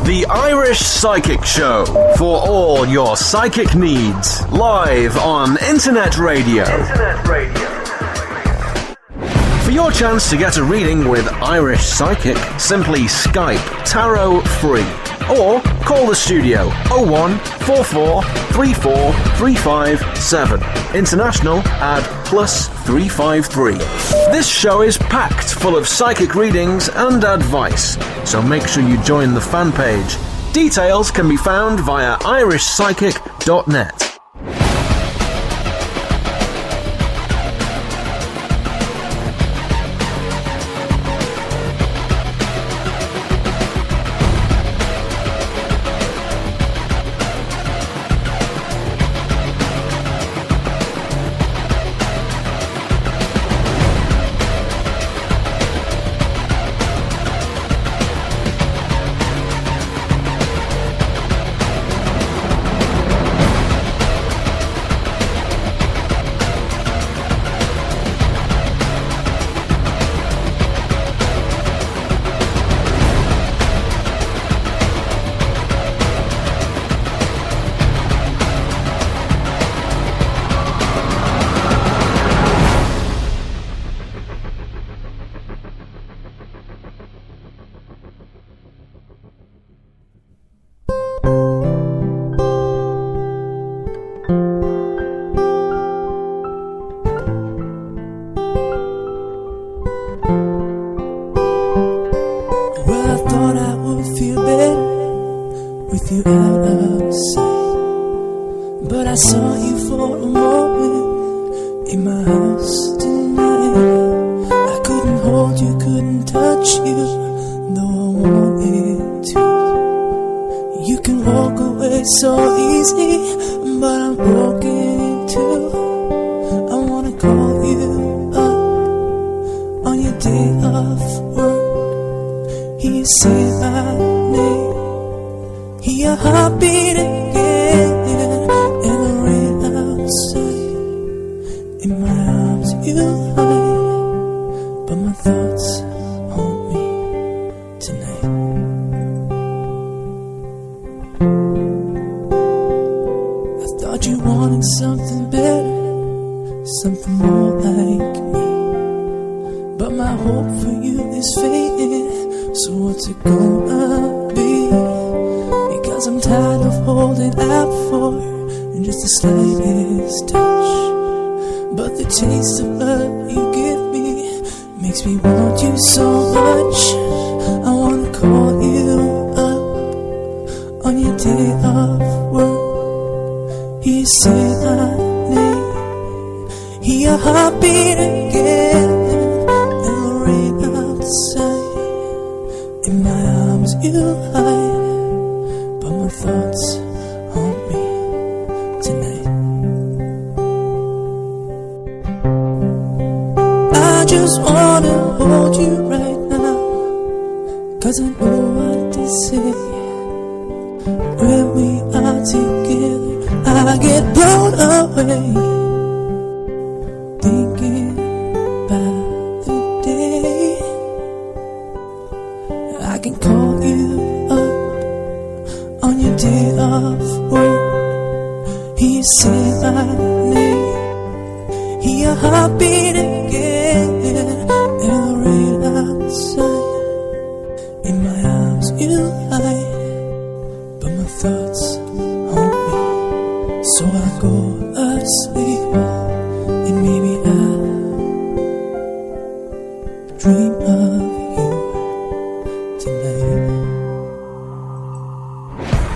The Irish Psychic Show, for all your psychic needs, live on Internet Radio. For your chance to get a reading with Irish Psychic, simply Skype Tarot Free or call the studio 01 44 34 357. International add +353. This show is packed full of psychic readings and advice, so make sure you join the fan page. Details can be found via irishpsychic.net.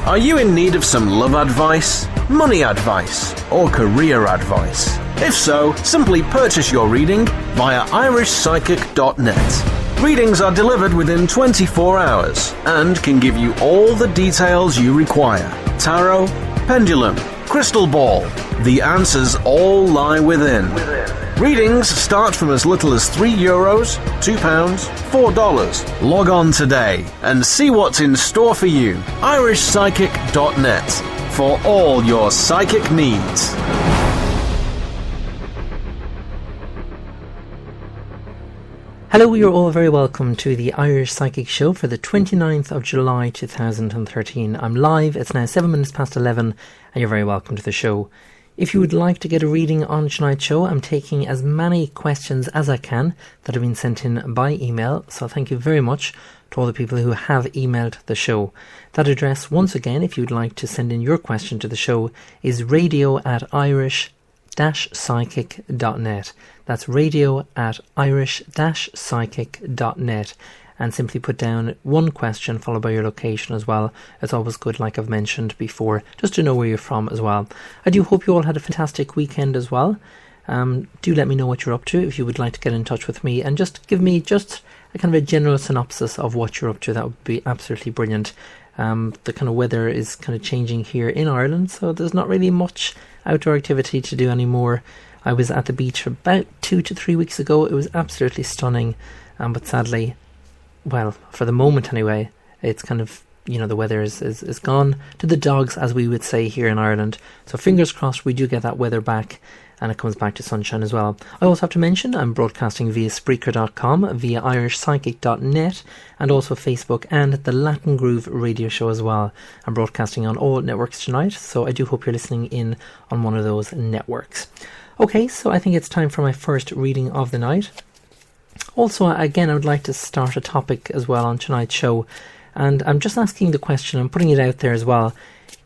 Are you in need of some love advice, money advice, or career advice? If so, simply purchase your reading via irishpsychic.net. Readings are delivered within 24 hours and can give you all the details you require. Tarot, pendulum, crystal ball. The answers all lie within. Readings start from as little as €3, £2, $4. Log on today and see what's in store for you. irishpsychic.net for all your psychic needs. Hello, you're all very welcome to the Irish Psychic Show for the 29th of July 2013. I'm live, it's now 7 minutes past 11, and you're very welcome to the show. If you would like to get a reading on tonight's show, I'm taking as many questions as I can that have been sent in by email, so thank you very much to all the people who have emailed the show. That address, once again, if you'd like to send in your question to the show, is radio@irish-psychic.net. That's radio@irish-psychic.net, and simply put down one question followed by your location as well. It's always good, like I've mentioned before, just to know where you're from as well. I do hope you all had a fantastic weekend as well. Do let me know what you're up to if you would like to get in touch with me, and just give me just a kind of a general synopsis of what you're up to. That would be absolutely brilliant. The kind of weather is kind of changing here in Ireland, so there's not really much outdoor activity to do anymore. I was at the beach about 2 to 3 weeks ago. It was absolutely stunning, but sadly, well, for the moment anyway, it's kind of, the weather is gone to the dogs, as we would say here in Ireland. So fingers crossed we do get that weather back and it comes back to sunshine as well. I also have to mention I'm broadcasting via Spreaker.com, via irishpsychic.net, and also Facebook and the Latin Groove radio show as well. I'm broadcasting on all networks tonight, so I do hope you're listening in on one of those networks. Okay, so I think it's time for my first reading of the night. Also, again, I would like to start a topic as well on tonight's show, and I'm just asking the question, I'm putting it out there as well.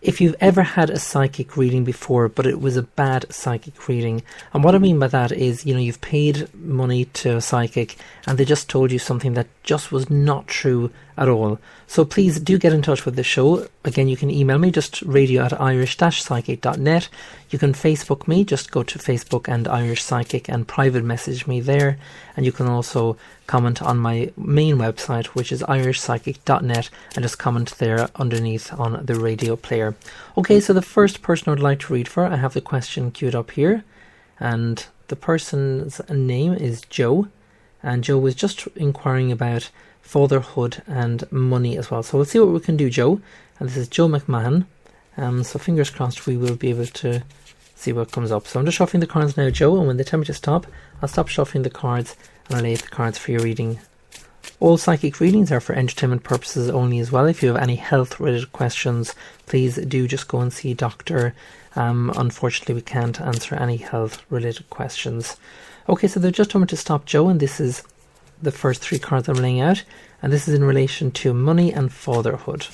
If you've ever had a psychic reading before, but it was a bad psychic reading, and what I mean by that is, you've paid money to a psychic and they just told you something that just was not true at all. So please do get in touch with the show. Again, you can email me, just radio@irish-psychic.net. You can Facebook me, just go to Facebook and Irish Psychic and private message me there. And you can also comment on my main website, which is irishpsychic.net, and just comment there underneath on the radio player. Okay, so the first person I would like to read for, I have the question queued up here, and the person's name is Joe, and Joe was just inquiring about fatherhood and money as well. So we'll see what we can do, Joe. And this is Joe McMahon. So fingers crossed we will be able to see what comes up. So I'm just shuffling the cards now, Joe, and when they tell me to stop, I'll stop shuffling the cards and I'll lay the cards for your reading. All psychic readings are for entertainment purposes only as well. If you have any health related questions, please do just go and see a doctor. Unfortunately, we can't answer any health related questions. Okay, so they've just told me to stop, Joe, and this is the first three cards I'm laying out, and this is in relation to money and fatherhood.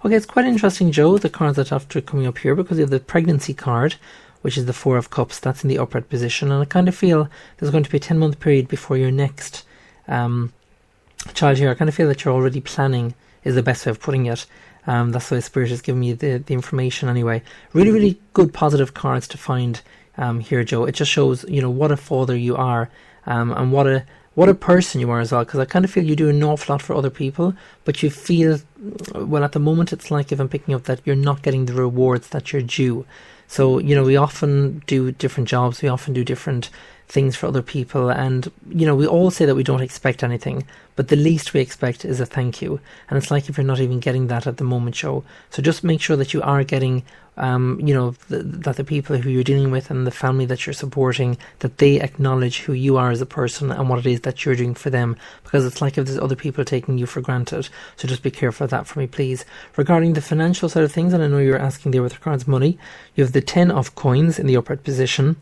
Okay, it's quite interesting, Joe, the cards that after coming up here, because you have the pregnancy card, which is the Four of Cups. That's in the upright position, and I kind of feel there's going to be a 10-month period before your next child here. I kind of feel that you're already planning, is the best way of putting it. That's why Spirit has given me the information anyway. Really, really good positive cards to find here, Joe. It just shows, what a father you are, and what a person you are as well, because I kind of feel you do an awful lot for other people, but you feel, well, at the moment it's like, if I'm picking up, that you're not getting the rewards that you're due. So, we often do different jobs, we often do different things for other people, and, we all say that we don't expect anything, but the least we expect is a thank you. And it's like if you're not even getting that at the moment, Joe. So just make sure that you are getting, that the people who you're dealing with and the family that you're supporting, that they acknowledge who you are as a person and what it is that you're doing for them, because it's like if there's other people taking you for granted. So just be careful of that for me, please. Regarding the financial side of things, and I know you're asking there with regards to money, you have the 10 of coins in the upright position.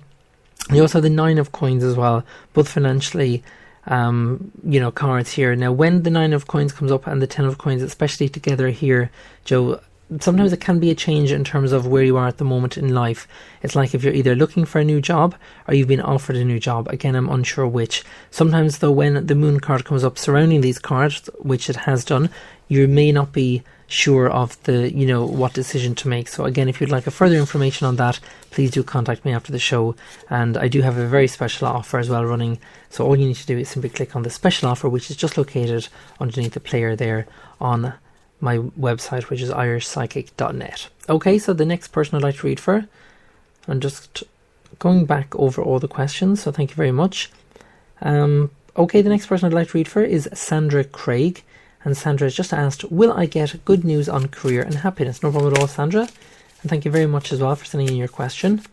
You also have the 9 of coins as well, both financially, cards here. Now, when the 9 of coins comes up and the 10 of coins, especially together here, Joe, sometimes it can be a change in terms of where you are at the moment in life. It's like if you're either looking for a new job or you've been offered a new job. Again, I'm unsure which. Sometimes, though, when the moon card comes up surrounding these cards, which it has done, you may not be sure of the, what decision to make. So again, if you'd like a further information on that, please do contact me after the show. And I do have a very special offer as well running. So all you need to do is simply click on the special offer, which is just located underneath the player there on my website, which is irishpsychic.net. Okay, so the next person I'd like to read for, I'm just going back over all the questions, so thank you very much. Okay, the next person I'd like to read for is Sandra Craig. And Sandra has just asked, will I get good news on career and happiness? No problem at all, Sandra. And thank you very much as well for sending in your question.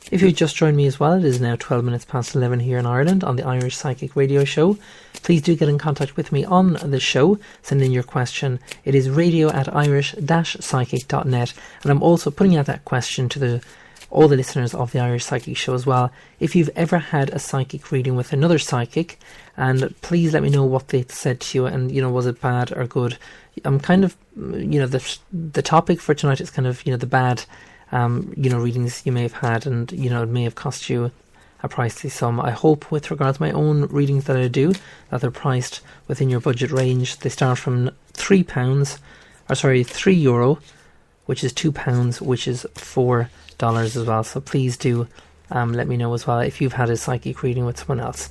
If you just joined me as well, it is now 12 minutes past 11 here in Ireland on the Irish Psychic Radio Show. Please do get in contact with me on the show. Send in your question. It is radio@irish-psychic.net, and I'm also putting out that question to all the listeners of the Irish Psychic Show as well. If you've ever had a psychic reading with another psychic, and please let me know what they said to you, and was it bad or good. I'm kind of, the topic for tonight is kind of, the bad readings you may have had, and it may have cost you a pricey sum. I hope with regards to my own readings that I do, that they're priced within your budget range. They start from €3, which is £2, which is $4 as well. So please do let me know as well if you've had a psychic reading with someone else.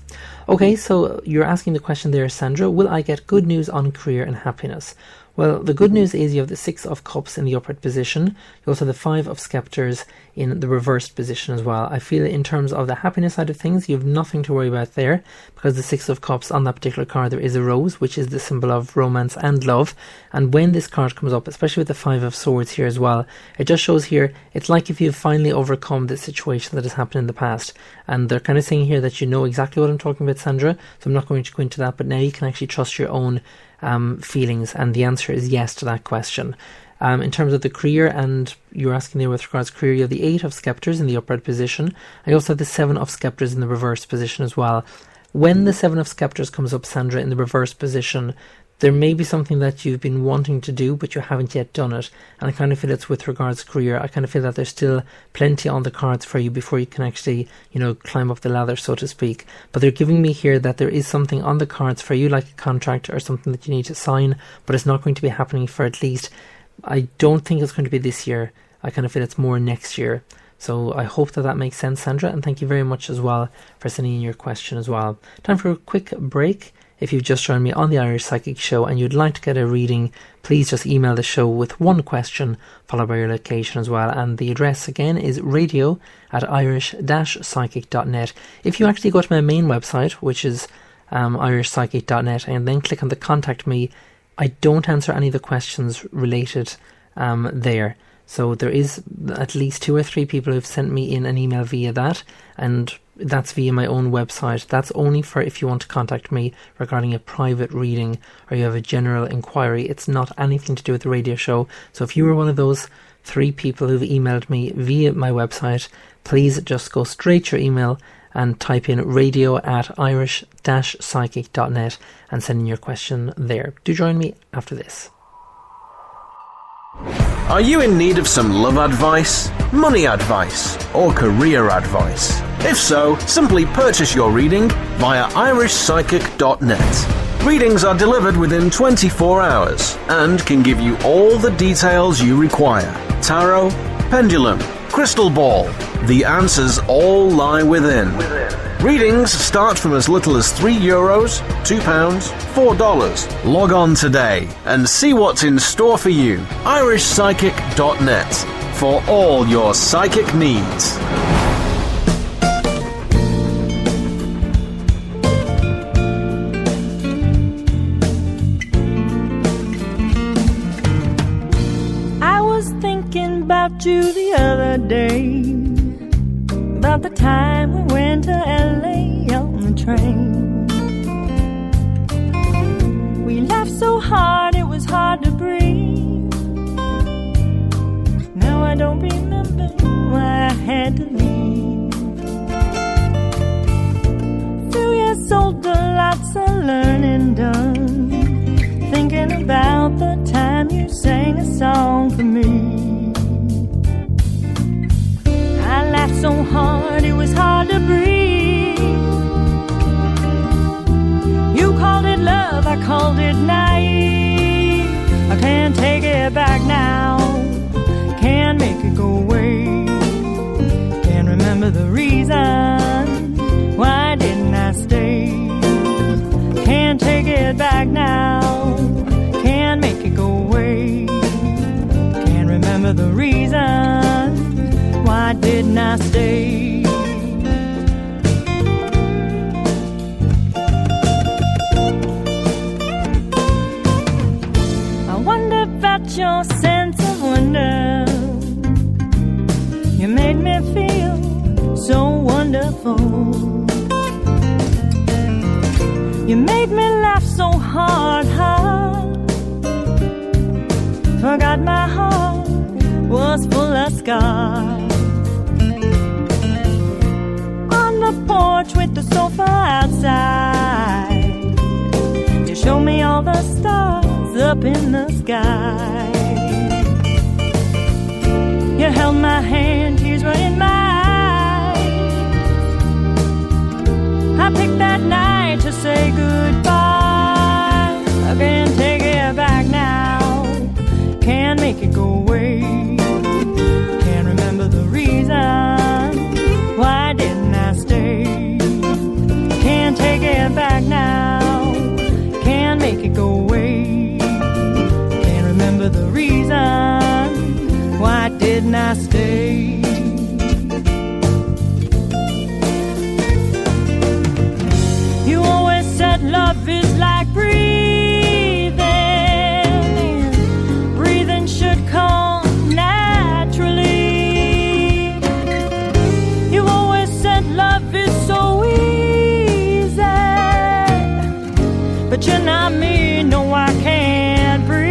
Okay, so you're asking the question there, Sandra, will I get good news on career and happiness? Well, the good news is you have the 6 of Cups in the upright position. You also have the 5 of Scepters in the reversed position as well. I feel in terms of the happiness side of things, you have nothing to worry about there, because the 6 of Cups on that particular card, there is a rose, which is the symbol of romance and love. And when this card comes up, especially with the 5 of Swords here as well, it just shows here, it's like if you've finally overcome the situation that has happened in the past. And they're kind of saying here that you know exactly what I'm talking about, Sandra, so I'm not going to go into that, but now you can actually trust your own feelings, and the answer is yes to that question. In terms of the career, and you're asking there with regards to career, you have the 8 of Scepters in the upright position. I also have the 7 of Scepters in the reverse position as well. When the 7 of Scepters comes up, Sandra, in the reverse position, there may be something that you've been wanting to do, but you haven't yet done it. And I kind of feel it's with regards to career. I kind of feel that there's still plenty on the cards for you before you can actually, climb up the ladder, so to speak. But they're giving me here that there is something on the cards for you, like a contract or something that you need to sign, but it's not going to be happening for at least, I don't think it's going to be this year. I kind of feel it's more next year. So I hope that makes sense, Sandra. And thank you very much as well for sending in your question as well. Time for a quick break. If you've just joined me on the Irish Psychic Show and you'd like to get a reading, please just email the show with one question followed by your location as well. And the address again is radio@irish-psychic.net. If you actually go to my main website, which is irishpsychic.net, and then click on the Contact Me, I don't answer any of the questions related there. So there is at least 2 or 3 people who've sent me in an email via that, and that's via my own website. That's only for if you want to contact me regarding a private reading or you have a general inquiry. It's not anything to do with the radio show. So if you were one of those 3 people who've emailed me via my website, please just go straight to your email and type in radio@irish-psychic.net and send in your question there. Do join me after this. Are you in need of some love advice, money advice, or career advice? If so, simply purchase your reading via irishpsychic.net. Readings are delivered within 24 hours and can give you all the details you require. Tarot, pendulum, crystal ball. The answers all lie within. Readings start from as little as €3, £2, $4. Log on today and see what's in store for you. irishpsychic.net for all your psychic needs. I was thinking about you the other day, about the time we went to LA on the train. We laughed so hard it was hard to breathe. Now I don't remember why I had to leave. Few years older, lots of learning done, thinking about the time you sang a song for me. I laughed so hard it was hard to breathe. You called it love, I called it naive. I can't take it back now, can't make it go away. Can't remember the reason, why didn't I stay? Can't take it back now, can't make it go away. Can't remember the reason, why didn't I stay? I wonder about your sense of wonder. You made me feel wonderful. You made me laugh so hard, forgot my heart was full of scars. On the porch with the sofa outside, you show me all the stars up in the sky. You held my hand, tears were in my eyes. I picked that night to say goodbye. I can't take it back now, can't make it go away. Can't remember the reason why didn't I stay. Can't take it back now, can't make it go away. Can't remember the reason why didn't I stay. You always said love is like breathing, breathing should come naturally. You always said love is so easy, but you're not me, no I can't breathe.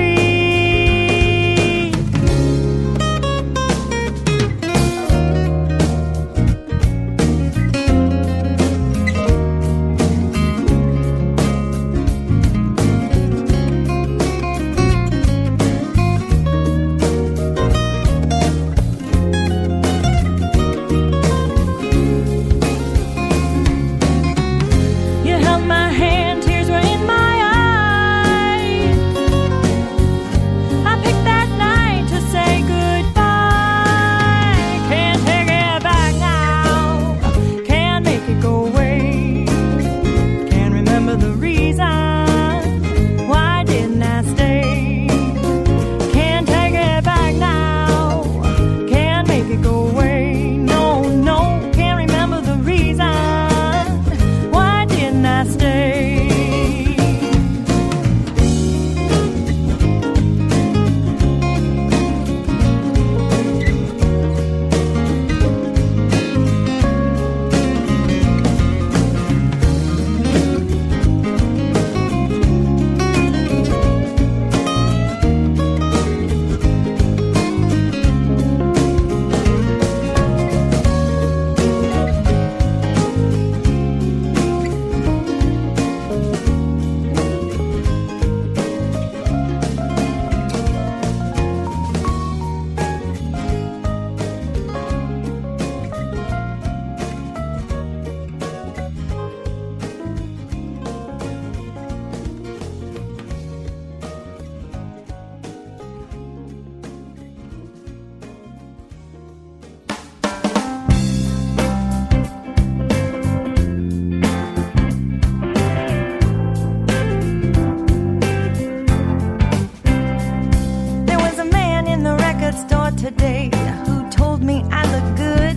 Today, who told me I look good.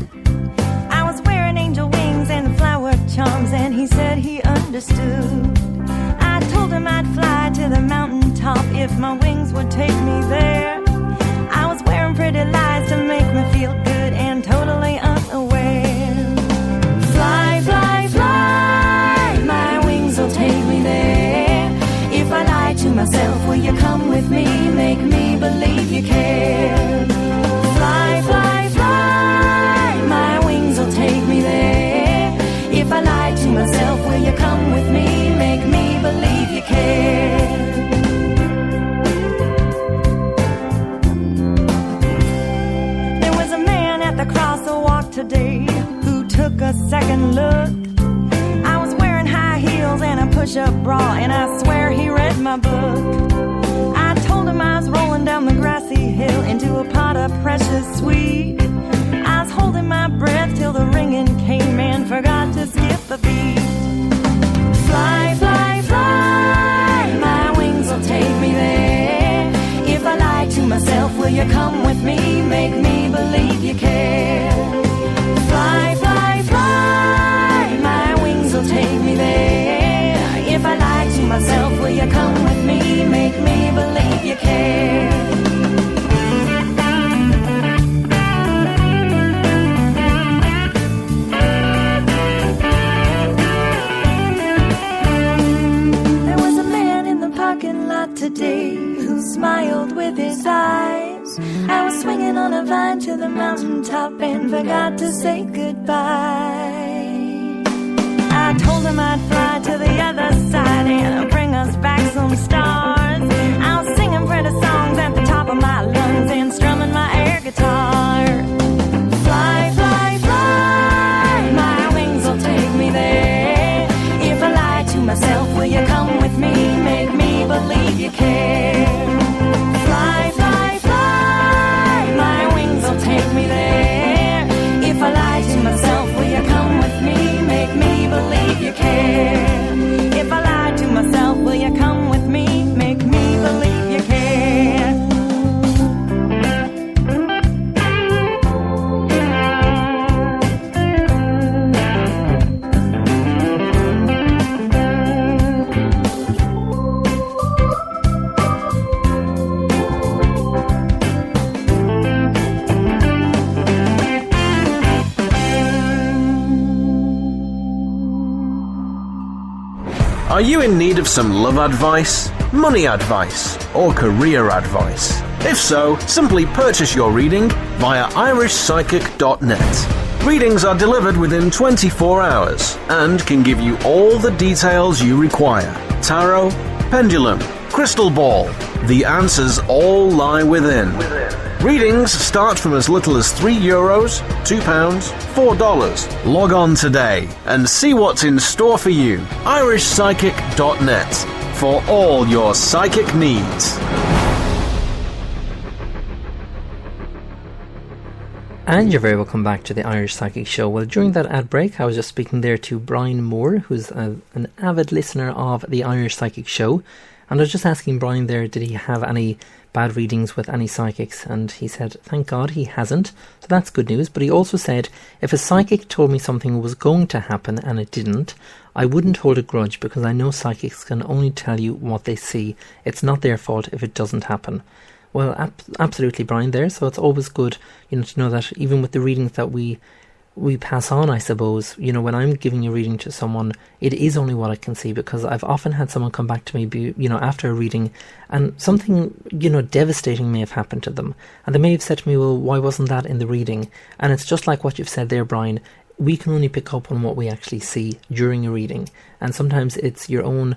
I was wearing angel wings and flower charms, and he said he understood. I told him I'd fly to the mountaintop if my wings would take me there. I was wearing pretty lies to make me feel good and totally unaware. Fly, fly, fly, my wings will take me there. If I lie to myself, will you come with me? Make me believe you care. Fly, fly, fly, my wings will take me there. If I lie to myself, will you come with me? Make me believe you care. There was a man at the crosswalk today who took a second look. I was wearing high heels and a push-up bra, and I swear he read my book. I told him I was rolling down the grassy hill into a pot of precious sweet. I was holding my breath till the ringing came and forgot to skip a beat. Fly, fly, fly, my wings will take me there. If I lie to myself, will you come with me? Make me believe you care. Fly, fly, fly, my wings will take me there. If I lie to myself, will you come with me? Make me believe you care. smiled with his eyes. I was swinging on a vine to the mountaintop and forgot to say goodbye. I told him I'd fly to the other side and bring us back some stars. I was singing pretty songs at the top of my lungs and strumming my air guitar. Fly, fly, fly, my wings will take me there. If I lie to myself, will you come with me? Make me believe you care. Fly, fly, fly, my wings will take me there. If I lie to myself, will you come with me? Make me believe you care. If I lie to myself, will you come with me? Make me believe you care. Are you in need of some love advice, money advice, or career advice? If so, simply purchase your reading via irishpsychic.net. Readings are delivered within 24 hours and can give you all the details you require. Tarot, pendulum, crystal ball. The answers all lie within. Readings start from as little as €3, £2, $4. Log on today and see what's in store for you. irishpsychic.net for all your psychic needs. And you're very welcome back to the Irish Psychic Show. Well, during that ad break, I was just speaking there to Brian Moore, who's an avid listener of the Irish Psychic Show. And I was just asking Brian there, did he have any bad readings with any psychics? And he said, thank God he hasn't. So that's good news. But he also said, if a psychic told me something was going to happen and it didn't, I wouldn't hold a grudge because I know psychics can only tell you what they see. It's not their fault if it doesn't happen. Well, absolutely, Brian, there. So it's always good, to know that even with the readings that we pass on, I suppose, when I'm giving a reading to someone, it is only what I can see, because I've often had someone come back to me, after a reading, and something, devastating may have happened to them. And they may have said to me, well, why wasn't that in the reading? And it's just like what you've said there, Brian. We can only pick up on what we actually see during a reading. And sometimes it's your own,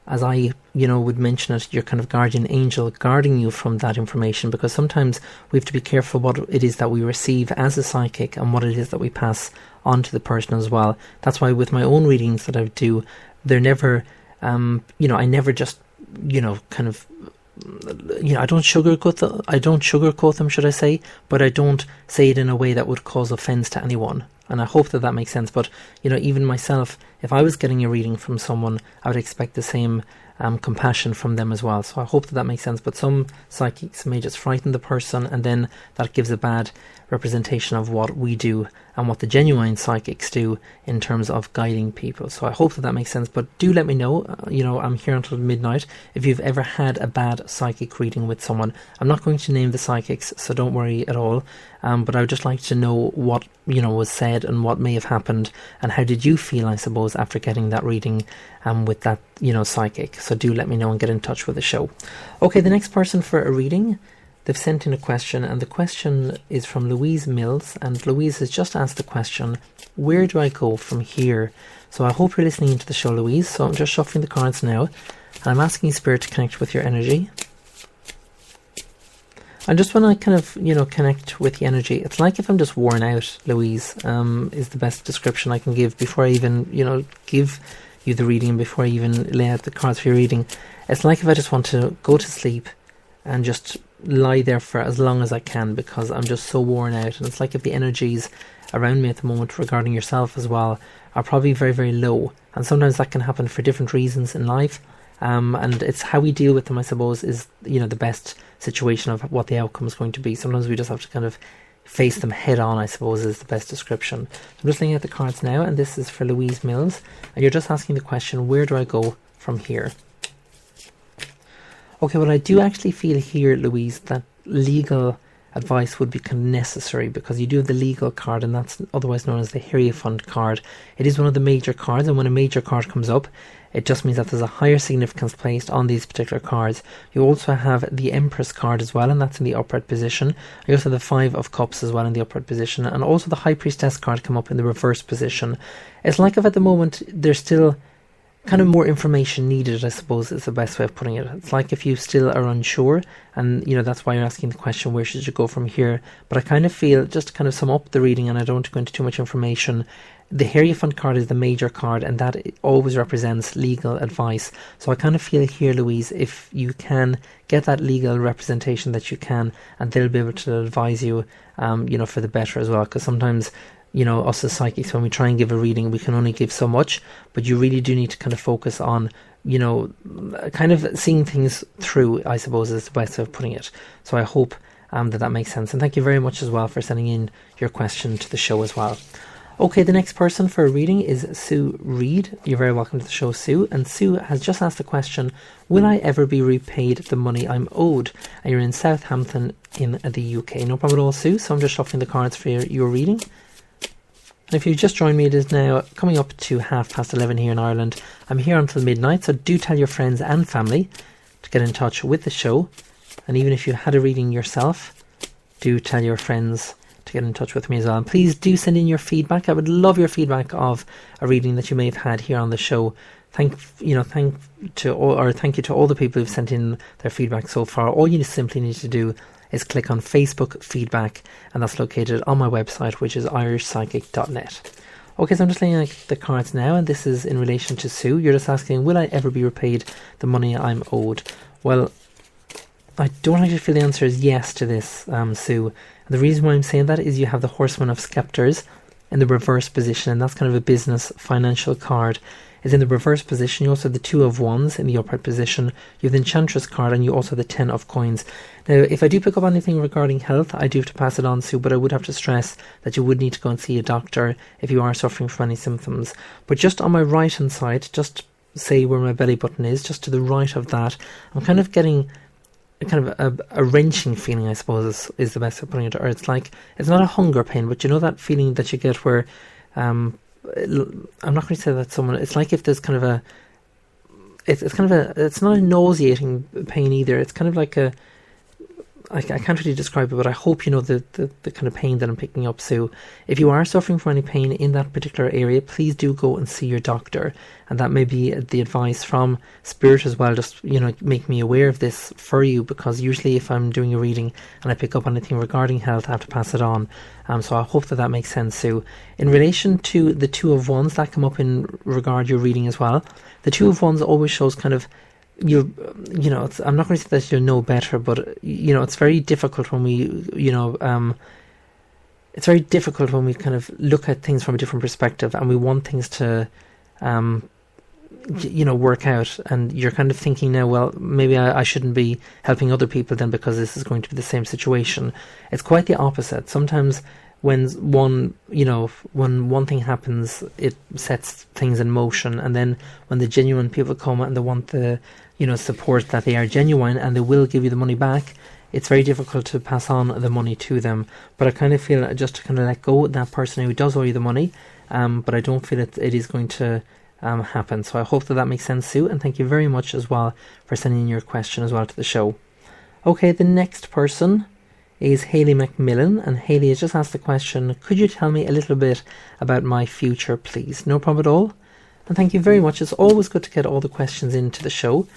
as I, would mention it, your kind of guardian angel guarding you from that information, because sometimes we have to be careful what it is that we receive as a psychic and what it is that we pass on to the person as well. That's why with my own readings that I do, they're never, I never just, I don't sugarcoat them, should I say, but I don't say it in a way that would cause offence to anyone. And I hope that makes sense. But, even myself, if I was getting a reading from someone, I would expect the same compassion from them as well. So I hope that makes sense. But some psychics may just frighten the person, and then that gives a bad representation of what we do and what the genuine psychics do in terms of guiding people. So I hope that makes sense. But do let me know, I'm here until midnight, if you've ever had a bad psychic reading with someone. I'm not going to name the psychics, so don't worry at all. But I would just like to know what, was said and what may have happened, and how did you feel, I suppose, after getting that reading with that, psychic. So do let me know and get in touch with the show. Okay, the next person for a reading, they've sent in a question, and the question is from Louise Mills, and Louise has just asked the question, where do I go from here? So I hope you're listening to the show, Louise. So I'm just shuffling the cards now, and I'm asking Spirit to connect with your energy. I just want to kind of, connect with the energy. It's like if I'm just worn out, Louise, is the best description I can give before I even, give you the reading, before I even lay out the cards for your reading. It's like if I just want to go to sleep and just lie there for as long as I can, because I'm just so worn out. And it's like if the energies around me at the moment regarding yourself as well are probably very, very low. And sometimes that can happen for different reasons in life. And it's how we deal with them, I suppose, is, the best situation of what the outcome is going to be. Sometimes we just have to kind of face them head on, I suppose, is the best description. I'm just looking at the cards now, and this is for Louise Mills. And you're just asking the question, where do I go from here? Okay, well, I do actually feel here, Louise, that legal advice would be kind of necessary, because you do have the legal card, and that's otherwise known as the Hierophant card. It is one of the major cards, and when a major card comes up, it just means that there's a higher significance placed on these particular cards. You also have the Empress card as well, and that's in the upright position. You also have the Five of Cups as well in the upright position, and also the High Priestess card come up in the reverse position. It's like if at the moment there's still kind of more information needed, I suppose is the best way of putting it. It's like if you still are unsure, and that's why you're asking the question, where should you go from here? But I kind of feel, just to kind of sum up the reading, and I don't want to go into too much information, the Hierophant card is the major card, and that always represents legal advice. So I kind of feel here, Louise, if you can get that legal representation that you can, and they'll be able to advise you, for the better as well. Because sometimes, us as psychics, when we try and give a reading, we can only give so much, but you really do need to kind of focus on, kind of seeing things through, I suppose is the best way of putting it. So I hope that makes sense. And thank you very much as well for sending in your question to the show as well. Okay, the next person for a reading is Sue Reed. You're very welcome to the show, Sue. And Sue has just asked the question, will I ever be repaid the money I'm owed? And you're in Southampton in the UK. No problem at all, Sue. So I'm just shuffling the cards for your reading. And if you've just joined me, it is now coming up to 11:30 here in Ireland. I'm here until midnight, so do tell your friends and family to get in touch with the show. And even if you had a reading yourself, do tell your friends to get in touch with me as well. And please do send in your feedback. I would love your feedback of a reading that you may have had here on the show. Thank you to all the people who've sent in their feedback so far. All you simply need to do is click on Facebook feedback, and that's located on my website, which is irishpsychic.net. Okay, so I'm just laying out the cards now, and this is in relation to Sue. You're just asking, will I ever be repaid the money I'm owed? Well, I don't actually feel the answer is yes to this, Sue. And the reason why I'm saying that is you have the Horseman of Scepters in the reverse position, and that's kind of a business financial card. Is in the reverse position. You also have the Two of Wands in the upright position. You have the Enchantress card, and you also have the 10 of Coins. Now, if I do pick up anything regarding health, I do have to pass it on, Sue, but I would have to stress that you would need to go and see a doctor if you are suffering from any symptoms. But just on my right hand side, just say where my belly button is, just to the right of that, I'm kind of getting a wrenching feeling, I suppose is the best way of putting it. Or it's not a hunger pain, but you know that feeling that you get where I'm not going to say that someone, it's like if there's kind of a, it's not a nauseating pain either. It's kind of like I can't really describe it, but I hope you know the kind of pain that I'm picking up. So if you are suffering from any pain in that particular area, please do go and see your doctor. And that may be the advice from Spirit as well. Just, make me aware of this for you, because usually if I'm doing a reading and I pick up anything regarding health, I have to pass it on. So I hope that makes sense, Sue. In relation to the Two of Wands, that come up in regard your reading as well. The Two of Wands always shows kind of, I'm not going to say that you know better, but it's very difficult when we, it's very difficult when we kind of look at things from a different perspective, and we want things to, work out. And you're kind of thinking now, well, maybe I shouldn't be helping other people then, because this is going to be the same situation. It's quite the opposite. Sometimes when one thing happens, it sets things in motion, and then when the genuine people come and they want the support that they are genuine and they will give you the money back, it's very difficult to pass on the money to them. But I kind of feel just to kind of let go that person who does owe you the money, but I don't feel it is going to happen. So I hope that makes sense, Sue, and thank you very much as well for sending your question as well to the show. Okay, the next person is Hayley McMillan, and Hayley has just asked the question, could you tell me a little bit about my future, please? No problem at all. And thank you very much. It's always good to get all the questions into the show.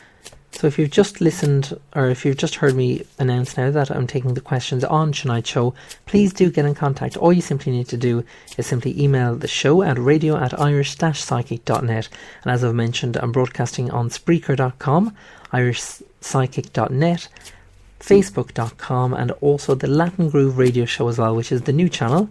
So if you've just listened, or if you've just heard me announce now that I'm taking the questions on tonight's show, please do get in contact. All you simply need to do is simply email the show at radio@irish-psychic.net. And as I've mentioned, I'm broadcasting on Spreaker.com, irishpsychic.net, Facebook.com, and also the Latin Groove radio show as well, which is the new channel.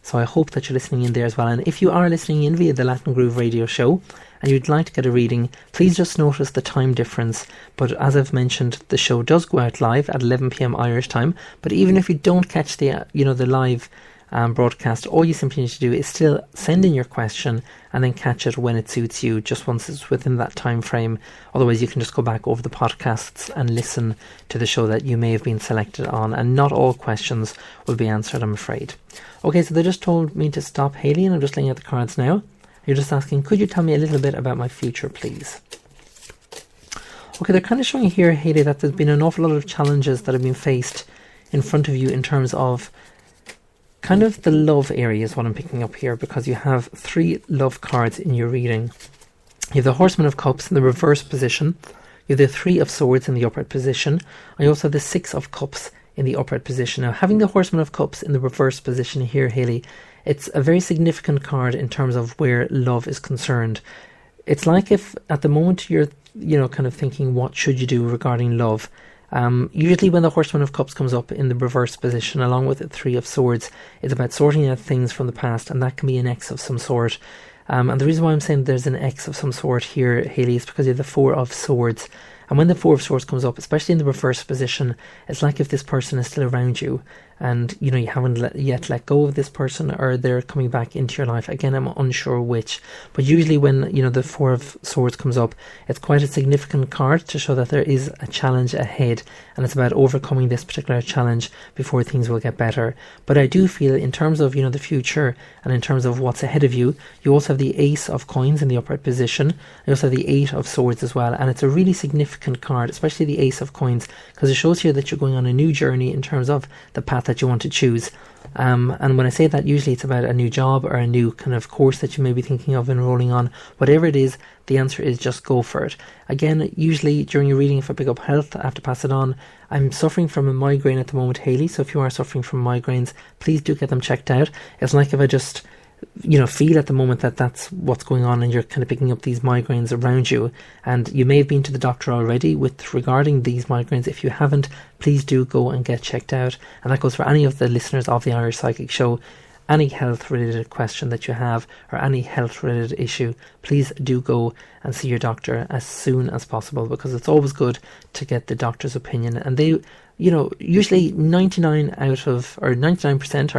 So I hope that you're listening in there as well. And if you are listening in via the Latin Groove radio show and you'd like to get a reading, please just notice the time difference. But as I've mentioned, the show does go out live at 11 p.m. Irish time. But even if you don't catch the live broadcast, all you simply need to do is still send in your question and then catch it when it suits you, just once it's within that time frame. Otherwise, you can just go back over the podcasts and listen to the show that you may have been selected on, and not all questions will be answered, I'm afraid. Okay, so they just told me to stop, Hayley, and I'm just laying out the cards now. You're just asking, could you tell me a little bit about my future, please? Okay, they're kind of showing here, Hayley, that there's been an awful lot of challenges that have been faced in front of you in terms of kind of the love area is what I'm picking up here, because you have 3 love cards in your reading. You have the Horseman of Cups in the reverse position, you have the 3 of Swords in the upright position, and you also have the 6 of Cups in the upright position. Now, having the Horseman of Cups in the reverse position here, Hayley, it's a very significant card in terms of where love is concerned. It's like if at the moment you're, kind of thinking, what should you do regarding love? Usually when the Horseman of Cups comes up in the reverse position along with the 3 of Swords, it's about sorting out things from the past, and that can be an X of some sort. And the reason why I'm saying there's an X of some sort here, Hayley, is because you have the 4 of Swords. And when the 4 of Swords comes up, especially in the reverse position, it's like if this person is still around you and, you haven't yet let go of this person, or they're coming back into your life. Again, I'm unsure which. But usually when, the 4 of Swords comes up, it's quite a significant card to show that there is a challenge ahead, and it's about overcoming this particular challenge before things will get better. But I do feel in terms of, the future and in terms of what's ahead of you, you also have the Ace of Coins in the upright position. You also have the 8 of Swords as well. And it's a really significant card, especially the Ace of Coins, because it shows here that you're going on a new journey in terms of the path that you want to choose. And when I say that, usually it's about a new job or a new kind of course that you may be thinking of enrolling on. Whatever it is, the answer is just go for it. Again, usually during your reading, if I pick up health, I have to pass it on. I'm suffering from a migraine at the moment, Hayley, so if you are suffering from migraines, please do get them checked out. It's like if I just feel at the moment that that's what's going on, and you're kind of picking up these migraines around you, and you may have been to the doctor already with regarding these migraines. If you haven't, please do go and get checked out. And that goes for any of the listeners of the Irish Psychic Show. Any health related question that you have, or any health related issue, please do go and see your doctor as soon as possible, because it's always good to get the doctor's opinion. And they, usually 99% or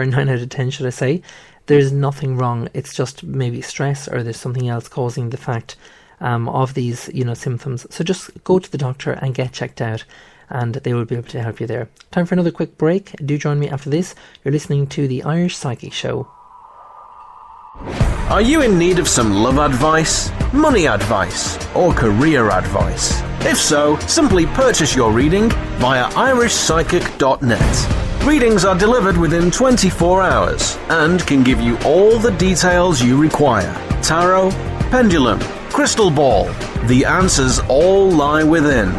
9 out of 10, should I say, there's nothing wrong. It's just maybe stress, or there's something else causing the fact of these, symptoms. So just go to the doctor and get checked out, and they will be able to help you there. Time for another quick break. Do join me after this. You're listening to the Irish Psychic Show. Are you in need of some love advice, money advice, or career advice? If so, simply purchase your reading via irishpsychic.net. Readings are delivered within 24 hours and can give you all the details you require. Tarot, pendulum, crystal ball. The answers all lie within.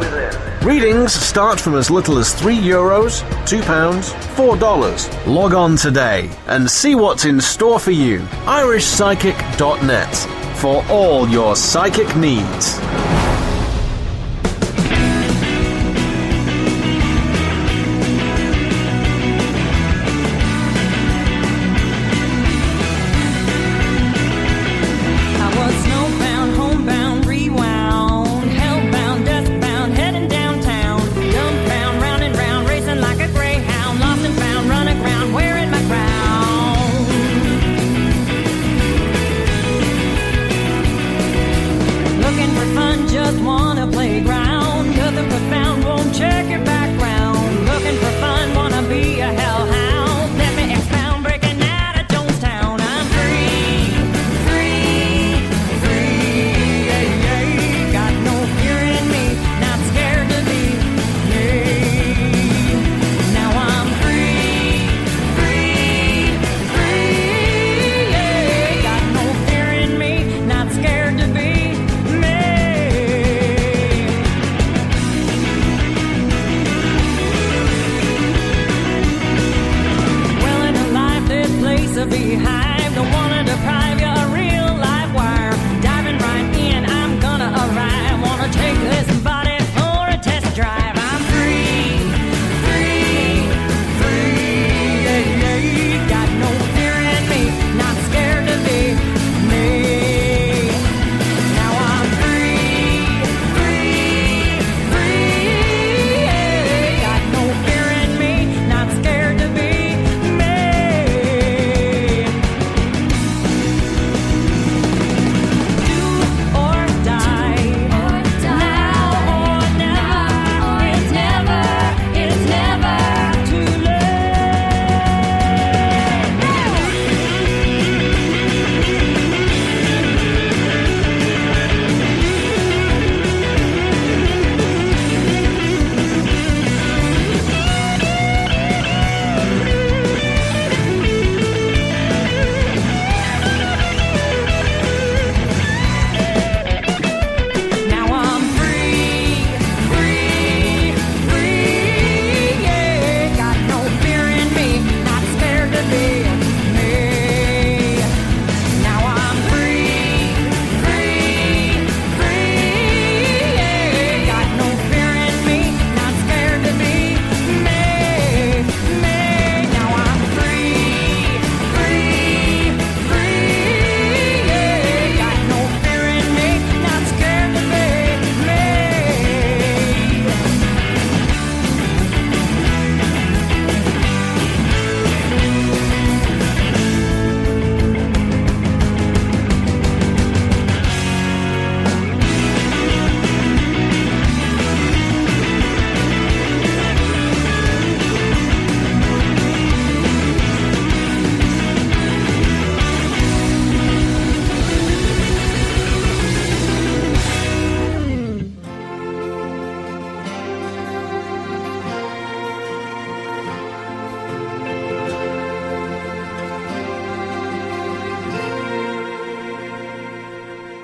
Readings start from as little as €3, £2, $4. Log on today and see what's in store for you. irishpsychic.net for all your psychic needs. Fun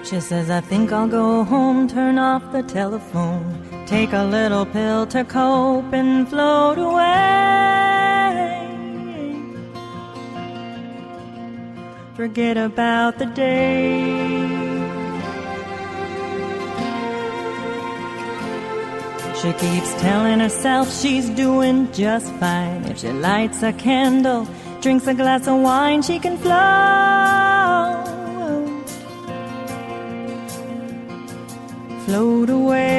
She says, I think I'll go home, turn off the telephone, take a little pill to cope and float away. Forget about the day. She keeps telling herself she's doing just fine. If she lights a candle, drinks a glass of wine, she can float away.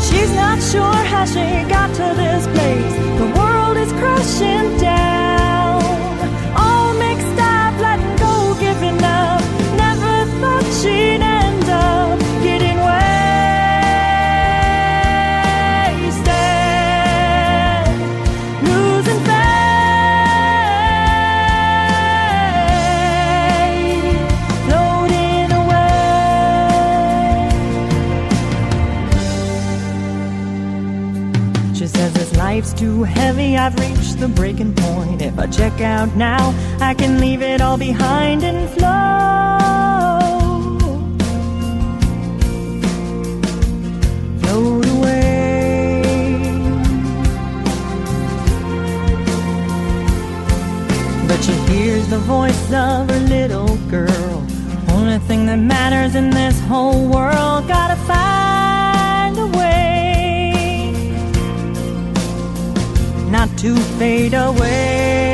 She's not sure how she got to this place. The world is crashing down, all mixed up, letting go, giving up. Never thought she'd end up getting wasted, losing faith, floating away. She says this life's too heavy, I've reached the breaking point. If I check out now, I can leave it all behind and float away. But she hears the voice of her little girl. Only thing that matters in this whole world, gotta find a way not to fade away.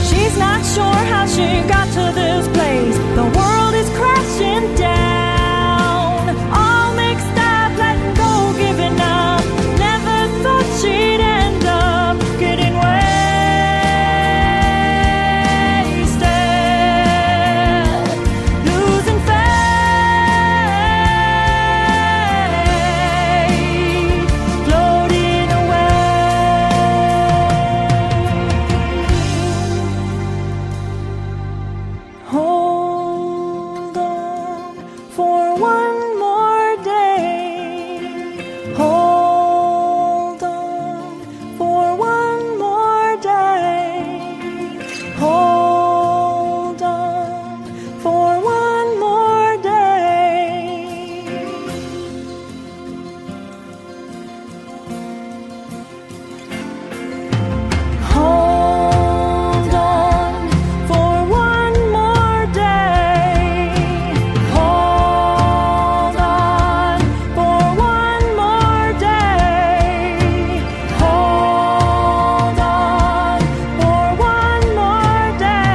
She's not sure how she got to this place. The world is crashing down, all mixed up, letting go, giving up. Never thought she'd end up getting wasted, losing faith, floating away. Hold on for one more day. Hold on for one more day. Hold on for one more day. Hold on for one more day. Hold on for one more day. Hold on for one more day.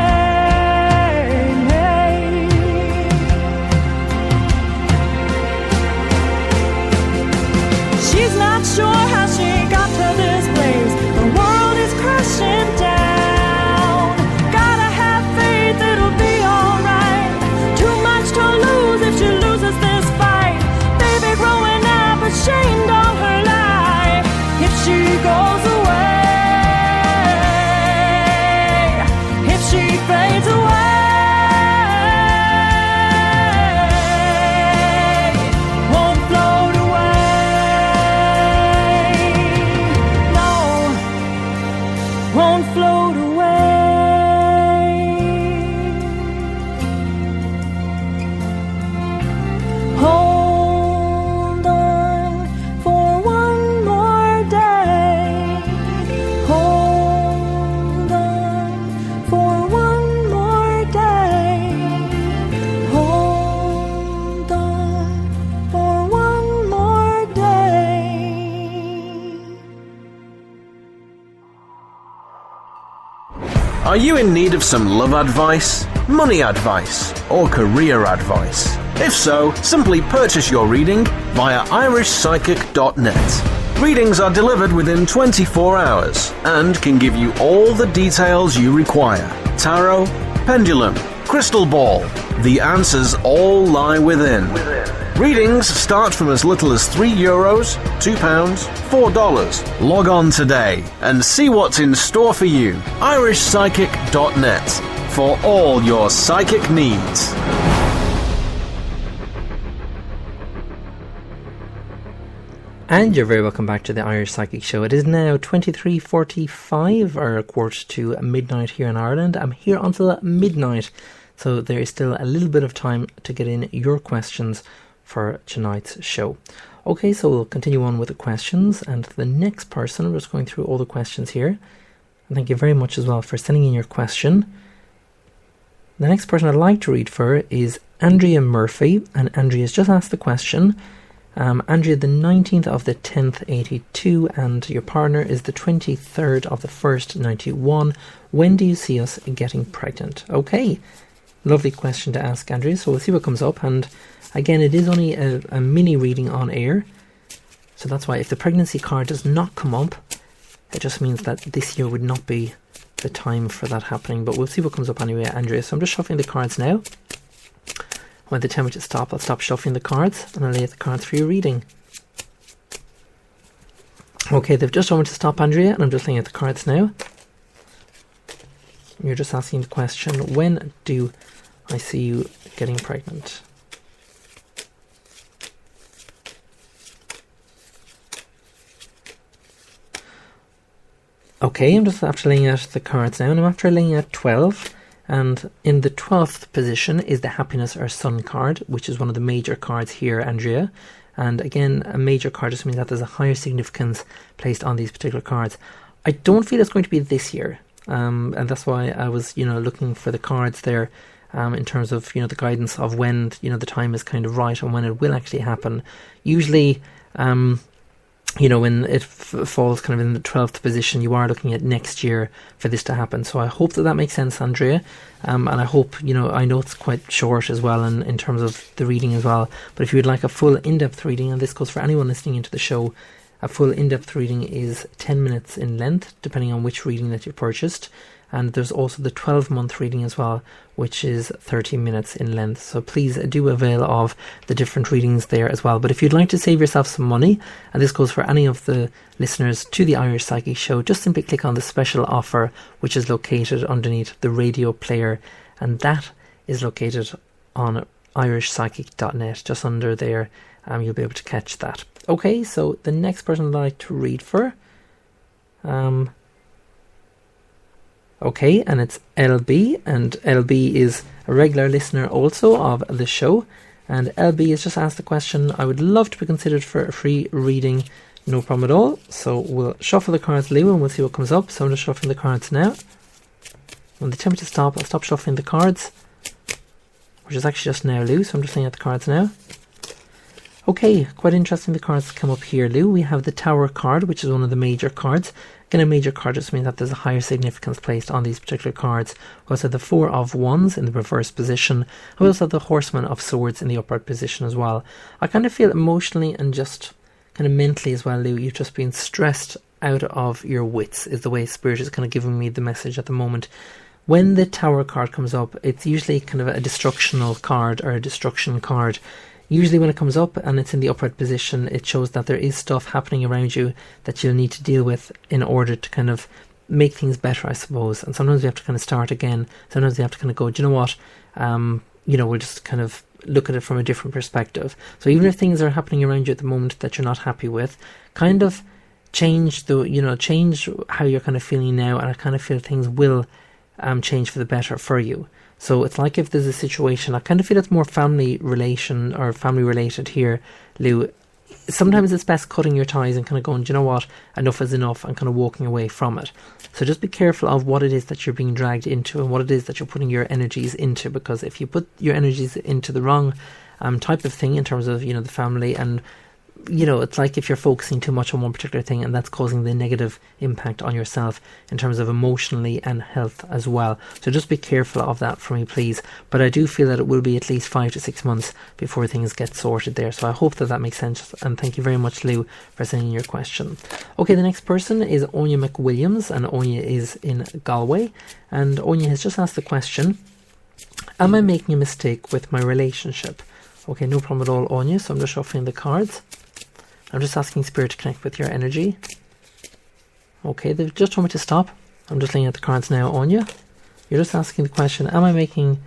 She's not sure how she got to this place. The world is crashing down. Gotta have faith, it'll be alright. Too much to lose if she loses this fight. Baby growing up, ashamed of her life. If she goes away, if she fades away, won't float away. No, won't float away. Hold on for one more day. Hold on for one more day. Hold on for one more day. Are you in need of some love advice, money advice, or career advice? If so, simply purchase your reading via irishpsychic.net. Readings are delivered within 24 hours and can give you all the details you require. Tarot, pendulum, crystal ball. The answers all lie within. Readings start from as little as €3, £2, $4. Log on today and see what's in store for you. irishpsychic.net for all your psychic needs. And you're very welcome back to the Irish Psychic Show. It is now 23:45 or a quarter to midnight here in Ireland. I'm here until midnight, so there is still a little bit of time to get in your questions for tonight's show. Okay, so we'll continue on with the questions, and the next person, we're just going through all the questions here. And thank you very much as well for sending in your question. The next person I'd like to read for is Andrea Murphy, and Andrea's just asked the question. Andrea, the 19th of the 10th, 82, and your partner is the 23rd of the 1st, 91. When do you see us getting pregnant? Okay, lovely question to ask, Andrea, so we'll see what comes up. And again, it is only a mini reading on air, so that's why if the pregnancy card does not come up, it just means that this year would not be the time for that happening, but we'll see what comes up anyway, Andrea. So I'm just shuffling the cards now. When they tell me to stop, I'll stop shuffling the cards and I'll lay the cards for your reading. Okay, they've just told me to stop, Andrea, and I'm just laying out the cards now. You're just asking the question, when do I see you getting pregnant? Okay, I'm just after laying out the cards now, and I'm after laying out 12. And in the 12th position is the Happiness or Sun card, which is one of the major cards here, Andrea. And again, a major card just means that there's a higher significance placed on these particular cards. I don't feel it's going to be this year. And that's why I was, looking for the cards there in terms of, the guidance of when, the time is kind of right and when it will actually happen. Usually, when it falls kind of in the 12th position, you are looking at next year for this to happen. So I hope that makes sense, Andrea. And I hope, I know it's quite short as well in terms of the reading as well. But if you would like a full in-depth reading, and this goes for anyone listening into the show, a full in-depth reading is 10 minutes in length, depending on which reading that you purchased. And there's also the 12-month reading as well, which is 30 minutes in length. So please do avail of the different readings there as well. But if you'd like to save yourself some money, and this goes for any of the listeners to the Irish Psychic Show, just simply click on the special offer, which is located underneath the radio player. And that is located on irishpsychic.net, just under there. You'll be able to catch that. Okay, so the next person I'd like to read for... Okay, and it's LB, and LB is a regular listener also of the show, and LB has just asked the question, I would love to be considered for a free reading, no problem at all. So we'll shuffle the cards, Lou, and we'll see what comes up. So I'm just shuffling the cards now. When they tell me to stop, I'll stop shuffling the cards, which is actually just now, Lou, so I'm just looking at the cards now. Okay, quite interesting the cards come up here, Lou. We have the Tower card, which is one of the major cards. Again, a major card just means that there's a higher significance placed on these particular cards. We also have the Four of Wands in the reverse position. We also have the Horseman of Swords in the upright position as well. I kind of feel emotionally and just kind of mentally as well, Lou, you've just been stressed out of your wits, is the way Spirit is kind of giving me the message at the moment. When the Tower card comes up, it's usually kind of a destructional card or a destruction card. Usually when it comes up and it's in the upright position, it shows that there is stuff happening around you that you'll need to deal with in order to kind of make things better, I suppose. And sometimes we have to kind of start again. Sometimes we have to kind of go, do you know what? We'll just kind of look at it from a different perspective. So even if things are happening around you at the moment that you're not happy with, kind of change how you're kind of feeling now, and I kind of feel things will change for the better for you. So it's like if there's a situation, I kind of feel it's more family relation or family related here, Lou. Sometimes it's best cutting your ties and kind of going, do you know what, enough is enough, and kind of walking away from it. So just be careful of what it is that you're being dragged into and what it is that you're putting your energies into, because if you put your energies into the wrong type of thing in terms of, the family, and it's like if you're focusing too much on one particular thing, and that's causing the negative impact on yourself in terms of emotionally and health as well. So just be careful of that for me, please. But I do feel that it will be at least 5 to 6 months before things get sorted there. So I hope that makes sense. And thank you very much, Lou, for sending your question. Okay, the next person is Onya McWilliams, and Onya is in Galway. And Onya has just asked the question, am I making a mistake with my relationship? Okay, no problem at all, Onya. So I'm just shuffling the cards. I'm just asking Spirit to connect with your energy. Okay, they've just told me to stop. I'm just looking at the cards now, Onya. You're just asking the question, am I making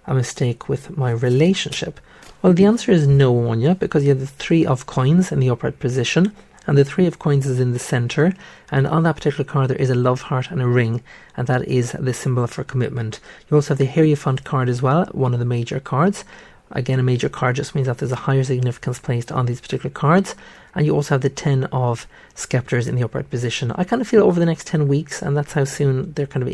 a mistake with my relationship? Well, the answer is no, Anya, because you have the 3 of coins in the upright position, and the 3 of coins is in the centre, and on that particular card there is a love heart and a ring, and that is the symbol for commitment. You also have the Hierophant card as well, one of the major cards. Again, a major card just means that there's a higher significance placed on these particular cards. And you also have the 10 of scepters in the upright position. I kind of feel over the next 10 weeks, and that's how soon they're kind of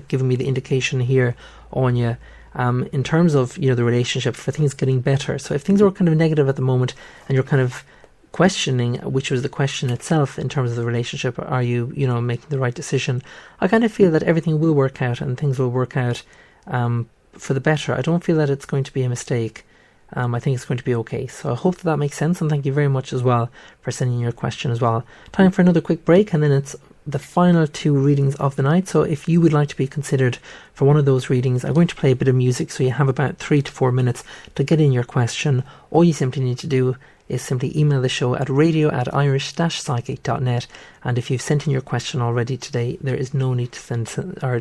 giving me the indication here, Anya, in terms of, you know, the relationship, for things getting better. So if things are kind of negative at the moment and you're kind of questioning, which was the question itself in terms of the relationship, are you, you know, making the right decision? I kind of feel that everything will work out and things will work out for the better. I don't feel that it's going to be a mistake. I think it's going to be okay. So I hope that makes sense, and thank you very much as well for sending your question as well. Time for another quick break, and then it's the final 2 readings of the night. So if you would like to be considered for one of those readings, I'm going to play a bit of music, so you have about 3 to 4 minutes to get in your question. All you simply need to do is simply email the show at radio@irish-psychic.net, and if you've sent in your question already today, there is no need to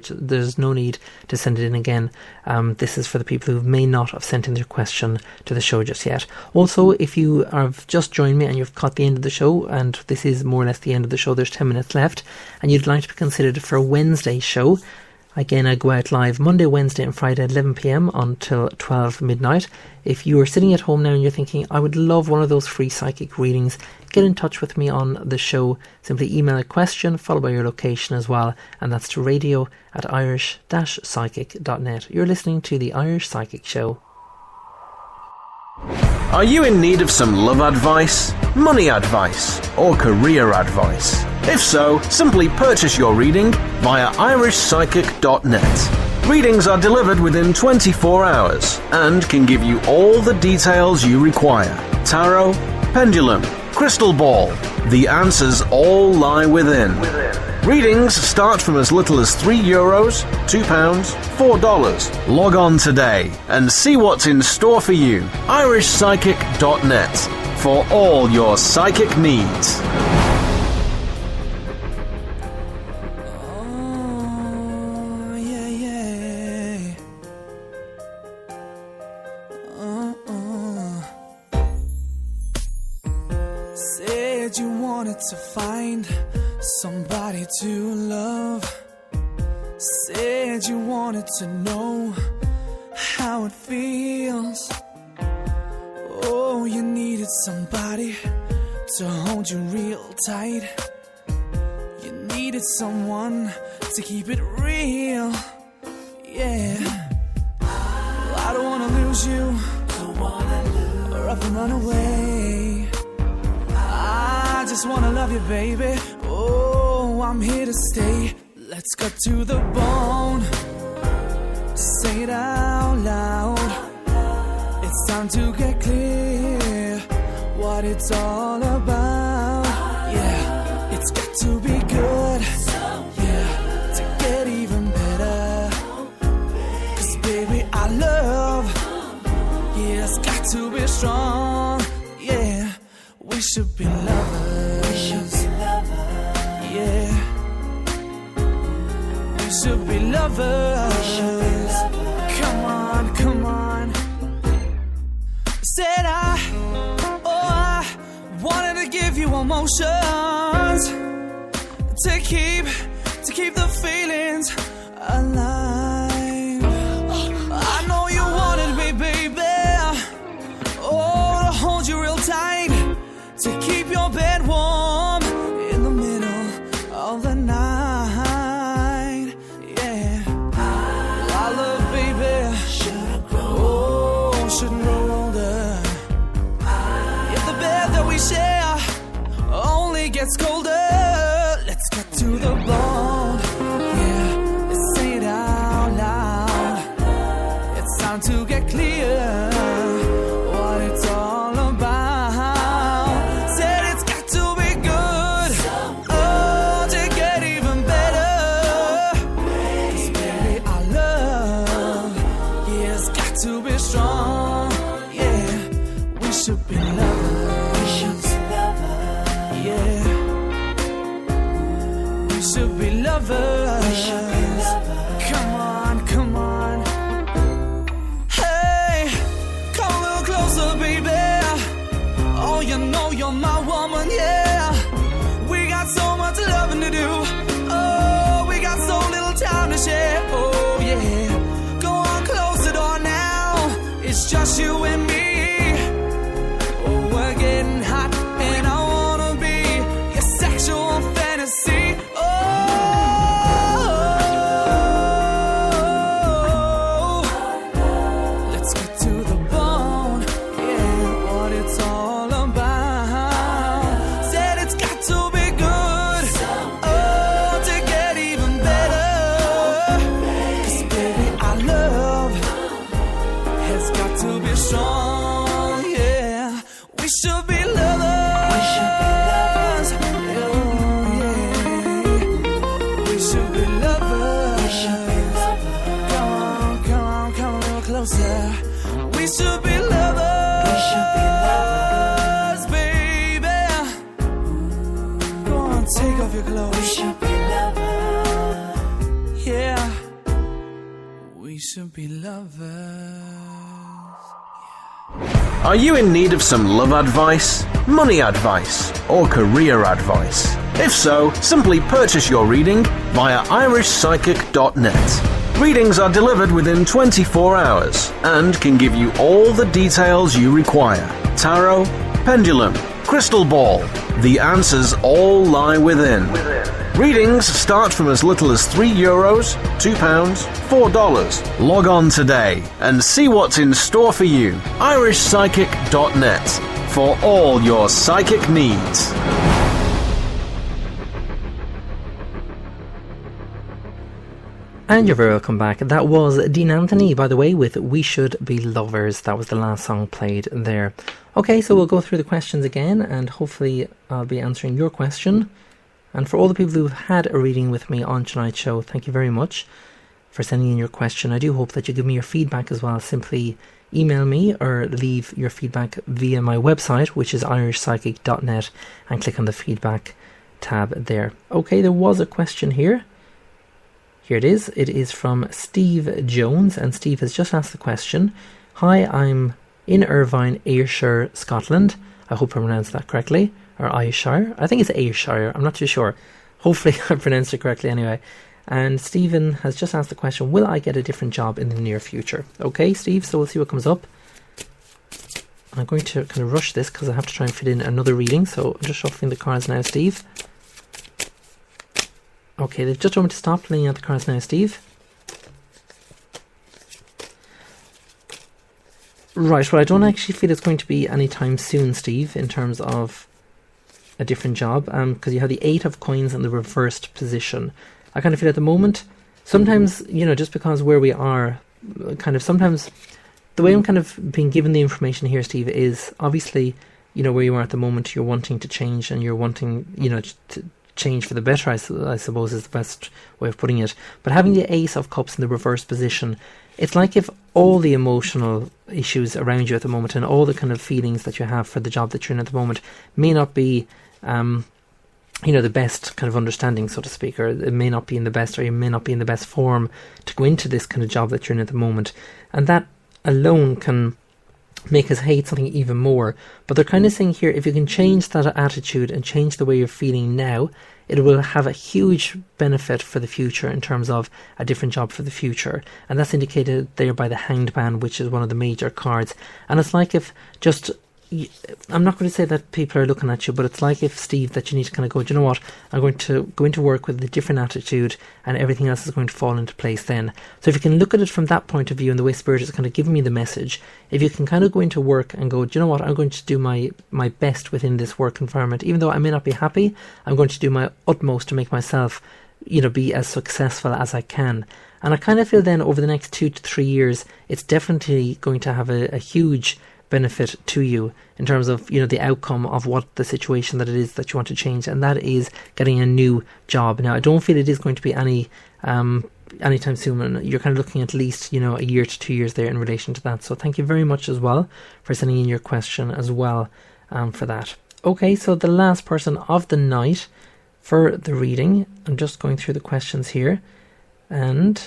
there's no need to send it in again. This is for the people who may not have sent in their question to the show just yet. Also, if you have just joined me and you've caught the end of the show, and this is more or less the end of the show, there's 10 minutes left, and you'd like to be considered for Wednesday's show, again, I go out live Monday, Wednesday and Friday at 11 p.m. until 12 midnight. If you are sitting at home now and you're thinking, I would love one of those free psychic readings, get in touch with me on the show. Simply email a question followed by your location as well, and that's to radio@irish-psychic.net. You're listening to the Irish Psychic Show. Are you in need of some love advice, money advice, or career advice? If so, simply purchase your reading via irishpsychic.net. Readings are delivered within 24 hours and can give you all the details you require. Tarot, pendulum, crystal ball. The answers all lie within. Readings start from as little as €3, £2, $4. Log on today and see what's in store for you. irishpsychic.net for all your psychic needs. Said you wanted to find somebody to love. Said you wanted to know how it feels. Oh, you needed somebody to hold you real tight. You needed someone to keep it real. Yeah. Well, I don't wanna lose you, or up and run away. I just wanna love you, baby. Oh, I'm here to stay. Let's cut to the bone. Say it out loud. It's time to get clear what it's all about. Yeah, it's got to be good. Yeah, to get even better. 'Cause baby, our love, yeah, it's got to be strong. Yeah, we should be lovers. We should be lovers. Yeah, we should be lovers. We should be lovers. Come on, come on. Said I wanted to give you emotions to keep the feelings alive. I know you wanted me, baby. Oh, to hold you real tight, to keep your bed warm in the middle of the night. Yeah, our love, baby, shouldn't grow older. If the bed that we share only gets colder, let's cut to the bone. Yeah, let's say it out should be lovers. We should be lovers. Oh, yeah. We should be lovers. We should be lovers. Come on, a little closer. We should be lovers. We should be lovers, baby. Go on, take off your clothes. We should be lovers. Yeah. We should be lovers. Are you in need of some love advice, money advice, or career advice? If so, simply purchase your reading via irishpsychic.net. Readings are delivered within 24 hours and can give you all the details you require. Tarot, pendulum, crystal ball. The answers all lie within. Readings start from as little as €3, £2, $4. Log on today and see what's in store for you. irishpsychic.net for all your psychic needs. And you're very welcome back. That was Dean Anthony, by the way, with We Should Be Lovers. That was the last song played there. Okay, so we'll go through the questions again, and hopefully I'll be answering your question. And for all the people who've had a reading with me on tonight's show, thank you very much for sending in your question. I do hope that you give me your feedback as well. Simply email me or leave your feedback via my website, which is irishpsychic.net, and click on the feedback tab there. Okay, there was a question here. Here it is. It is from Steve Jones, and Steve has just asked the question. Hi, I'm in Irvine, Ayrshire, Scotland. I hope I pronounced that correctly. Or Ayrshire? I think it's Ayrshire. I'm not too sure. Hopefully I pronounced it correctly anyway. And Stephen has just asked the question, will I get a different job in the near future? Okay, Steve, so we'll see what comes up. I'm going to kind of rush this because I have to try and fit in another reading. So I'm just shuffling the cards now, Steve. Okay, they've just told me to stop laying out the cards now, Steve. Right, well, I don't actually feel it's going to be anytime soon, Steve, in terms of a different job, because you have the 8 of coins in the reversed position. I kind of feel at the moment, sometimes, you know, just because where we are, kind of sometimes, the way I'm kind of being given the information here, Steve, is obviously, you know, where you are at the moment, you're wanting to change, and you're wanting, you know, to change for the better, I suppose is the best way of putting it. But having the Ace of Cups in the reverse position, it's like if all the emotional issues around you at the moment and all the kind of feelings that you have for the job that you're in at the moment may not be, you know, the best kind of understanding, so to speak, or it may not be in the best, or you may not be in the best form to go into this kind of job that you're in at the moment. And that alone can make us hate something even more. But they're kind of saying here, if you can change that attitude and change the way you're feeling now, it will have a huge benefit for the future in terms of a different job for the future. And that's indicated there by the Hanged Man, which is one of the major cards. And it's like if just, I'm not going to say that people are looking at you, but it's like if, Steve, that you need to kind of go, do you know what, I'm going to go into work with a different attitude and everything else is going to fall into place then. So if you can look at it from that point of view and the way Spirit is kind of giving me the message, if you can kind of go into work and go, do you know what, I'm going to do my best within this work environment. Even though I may not be happy, I'm going to do my utmost to make myself, you know, be as successful as I can. And I kind of feel then over the next 2 to 3 years, it's definitely going to have a huge benefit to you in terms of, you know, the outcome of what the situation that it is that you want to change, and that is getting a new job. Now, I don't feel it is going to be anytime soon, and you're kind of looking at least, you know, 1 year to 2 years there in relation to that. So thank you very much as well for sending in your question as well for that. Okay, so the last person of the night for the reading, I'm just going through the questions here, and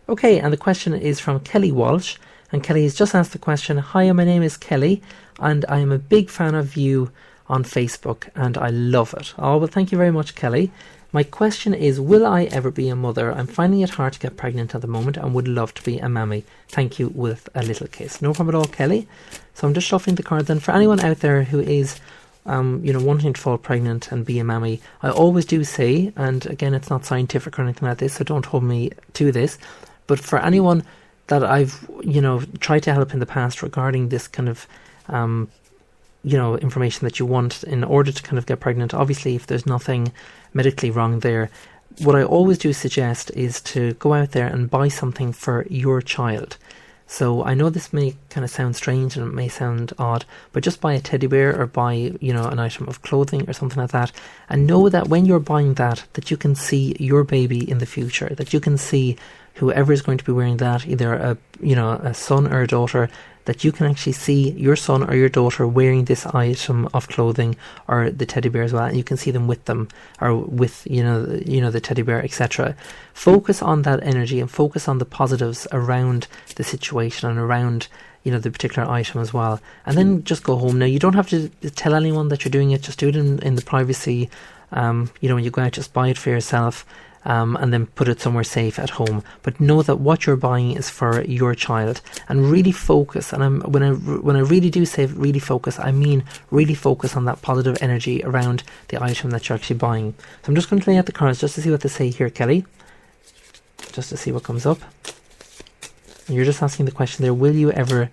okay, and the question is from Kelly Walsh. And Kelly has just asked the question, hi, my name is Kelly, and I am a big fan of you on Facebook, and I love it. Oh, well, thank you very much, Kelly. My question is, will I ever be a mother? I'm finding it hard to get pregnant at the moment and would love to be a mammy. Thank you, with a little kiss. No problem at all, Kelly. So I'm just shuffling the cards. And for anyone out there who is, you know, wanting to fall pregnant and be a mammy, I always do say, and again, it's not scientific or anything like this, so don't hold me to this, but for anyone that I've, you know, tried to help in the past regarding this kind of, you know, information that you want in order to kind of get pregnant. Obviously, if there's nothing medically wrong there, what I always do suggest is to go out there and buy something for your child. So I know this may kind of sound strange and it may sound odd, but just buy a teddy bear or buy, an item of clothing or something like that, and know that when you're buying that you can see your baby in the future, that you can see whoever is going to be wearing that, either a son or a daughter, that you can actually see your son or your daughter wearing this item of clothing or the teddy bear as well, and you can see them with them, or with the teddy bear, etc. Focus on that energy and focus on the positives around the situation and around the particular item as well, and then just go home. Now, you don't have to tell anyone that you're doing it. Just do it in the privacy. When you go out, just buy it for yourself. And then put it somewhere safe at home. But know that what you're buying is for your child, and really focus. And when I really do say really focus, I mean really focus on that positive energy around the item that you're actually buying. So I'm just going to lay out the cards just to see what they say here, Kelly. Just to see what comes up. And you're just asking the question there: will you ever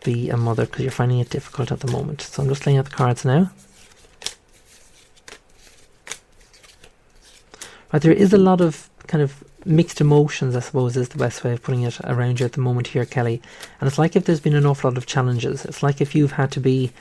be a mother? Because you're finding it difficult at the moment. So I'm just laying out the cards now. Right, there is a lot of kind of mixed emotions, I suppose, is the best way of putting it, around you at the moment here, Kelly. And it's like if there's been an awful lot of challenges. It's like if you've had to be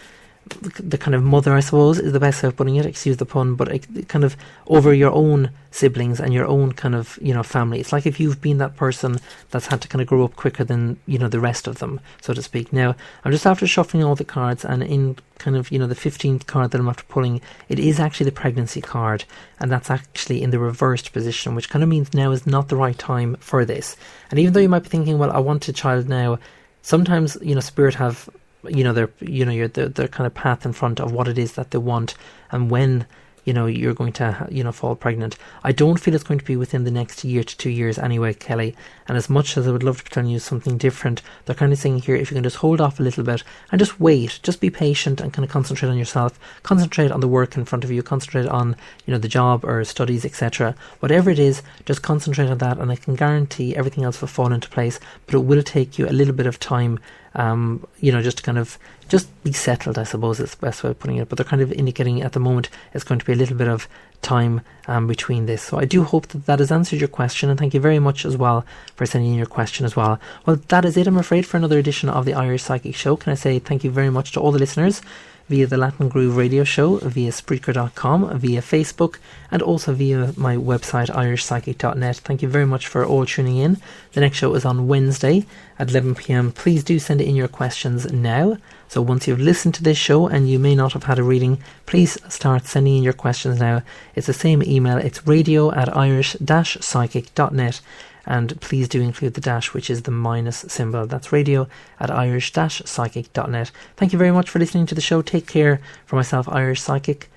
the kind of mother, I suppose, is the best way of putting it, excuse the pun, but kind of over your own siblings and your own kind of, family. It's like if you've been that person that's had to kind of grow up quicker than, the rest of them, so to speak. Now, I'm just after shuffling all the cards, and in kind of, the 15th card that I'm after pulling, it is actually the pregnancy card, and that's actually in the reversed position, which kind of means now is not the right time for this. And even though you might be thinking, well, I want a child now, sometimes, Spirit have their kind of path in front of what it is that they want and when you're going to fall pregnant. I don't feel it's going to be within the next year to 2 years anyway, Kelly. And as much as I would love to be telling you something different, they're kind of saying here, if you can just hold off a little bit and just wait, just be patient and kind of concentrate on yourself, concentrate on the work in front of you, concentrate on the job or studies, etc. Whatever it is, just concentrate on that, and I can guarantee everything else will fall into place. But it will take you a little bit of time, just to kind of just be settled, I suppose is the best way of putting it. But they're kind of indicating at the moment it's going to be a little bit of time between this. So I do hope that has answered your question, and thank you very much as well for sending in your question as well. Well, that is it, I'm afraid, for another edition of the Irish Psychic Show. Can I say thank you very much to all the listeners via the Latin Groove Radio Show, via Spreaker.com, via Facebook, and also via my website, irishpsychic.net. Thank you very much for all tuning in. The next show is on Wednesday at 11 p.m. Please do send in your questions now. So once you've listened to this show and you may not have had a reading, please start sending in your questions now. It's the same email. It's radio@irish-psychic.net. And please do include the dash, which is the minus symbol. That's radio@irish-psychic.net. Thank you very much for listening to the show. Take care. For myself, Irish Psychic,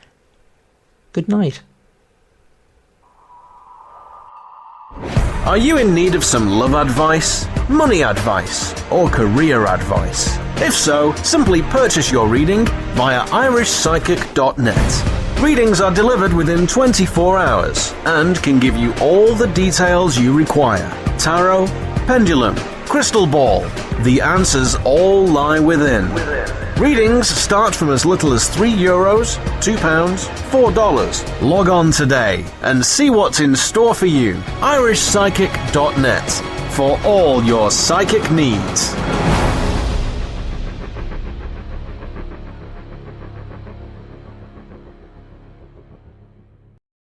good night. Are you in need of some love advice, money advice, or career advice? If so, simply purchase your reading via irishpsychic.net. Readings are delivered within 24 hours and can give you all the details you require. Tarot, pendulum, crystal ball. The answers all lie within. Readings start from as little as €3, £2, $4. Log on today and see what's in store for you. irishpsychic.net for all your psychic needs.